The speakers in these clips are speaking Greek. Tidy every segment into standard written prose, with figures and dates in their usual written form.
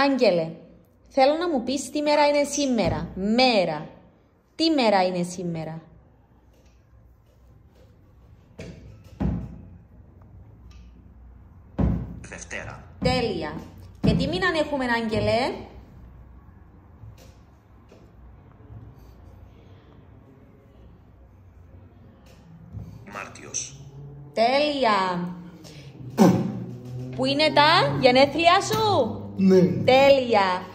Άγγελε, θέλω να μου πεις τι μέρα είναι σήμερα. Μέρα. Τι μέρα είναι σήμερα. Δευτέρα. Τέλεια. Και τι μήνα έχουμε, Άγγελε. Μάρτιος. Τέλεια. Πού είναι τα γενέθλια σου. Ναι. Τέλεια.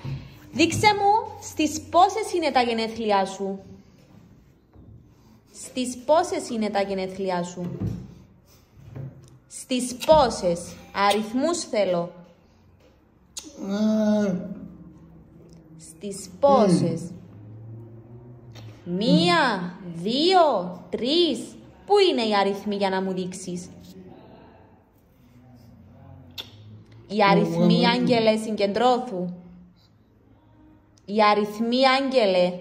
Δείξε μου στις πόσες είναι τα γενέθλιά σου. Στις πόσες είναι τα γενέθλιά σου. Στις πόσες. Αριθμούς θέλω. Στις πόσες. 1, 2, 3. Πού είναι οι αριθμοί για να μου δείξεις. Οι αριθμοί, Άγγελε, συγκεντρώθου. Οι αριθμοί, Άγγελε.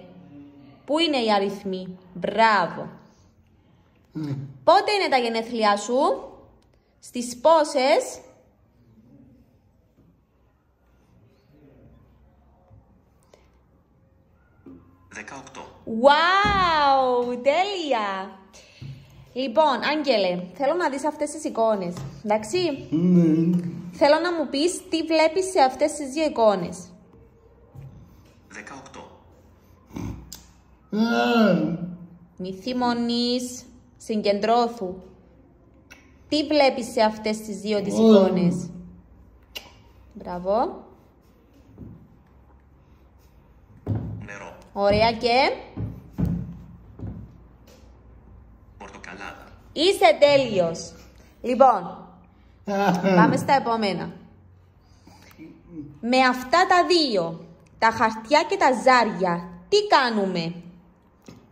Πού είναι οι αριθμοί. Μπράβο. Πότε είναι τα γενέθλιά σου. Στις πόσες. Δεκαοκτώ. Wow, τέλεια. Λοιπόν, Άγγελε, θέλω να δεις αυτές τις εικόνες. Εντάξει. Θέλω να μου πεις τι βλέπεις σε αυτές τις δύο εικόνες. 18. Μη θυμώνεις, συγκεντρώθου. Τι βλέπεις σε αυτές τις δύο τις εικόνες. Μπράβο. Νερό. Ωραία και... Πορτοκαλάδα. Είσαι τέλειος. Λοιπόν, πάμε στα επόμενα. Με αυτά τα δύο, τα χαρτιά και τα ζάρια, τι κάνουμε.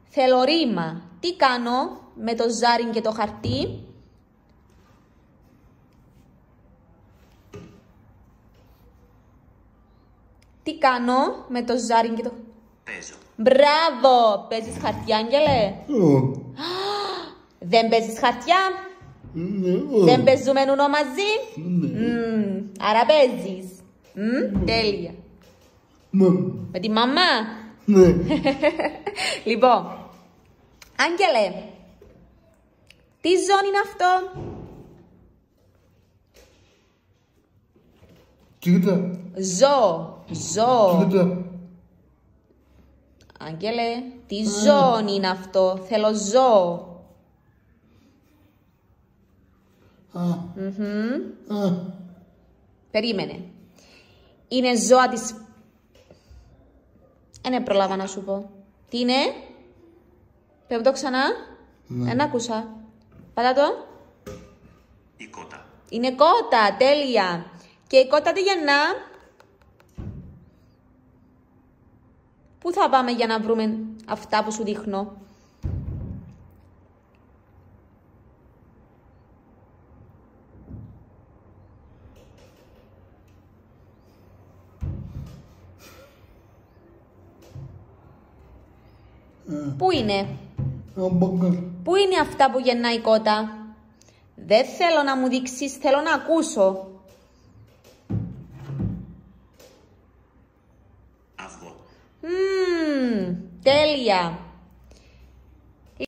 Θέλω ρήμα. Τι κάνω με το ζάρι και το χαρτί. Τι κάνω με το ζάρι και το... Παίζω. Μπράβο! Παίζεις χαρτιά, Άγγελε. Δεν παίζεις χαρτιά. Δεν παίζουμε νουνό μαζί. Άρα παίζεις. Τέλεια. Με τη μαμά. Λοιπόν, Άγγελε, τι ζώνη είναι αυτό. Κοίτα. Ζώο. Κοίτα. Άγγελε, τι ζώνη είναι αυτό. Θέλω ζώο. Περίμενε. Είναι ζώα της... Δεν προλάβα να σου πω. Τι είναι? Πες το ξανά. Δεν άκουσα. Πάτα το. Η κότα. Είναι κότα, τέλεια. Και η κότα τι γεννά. Πού θα πάμε για να βρούμε αυτά που σου δείχνω. Πού είναι. Πού είναι αυτά που γεννά η κότα. Δεν θέλω να μου δείξεις, θέλω να ακούσω. Αυγό. Τέλεια.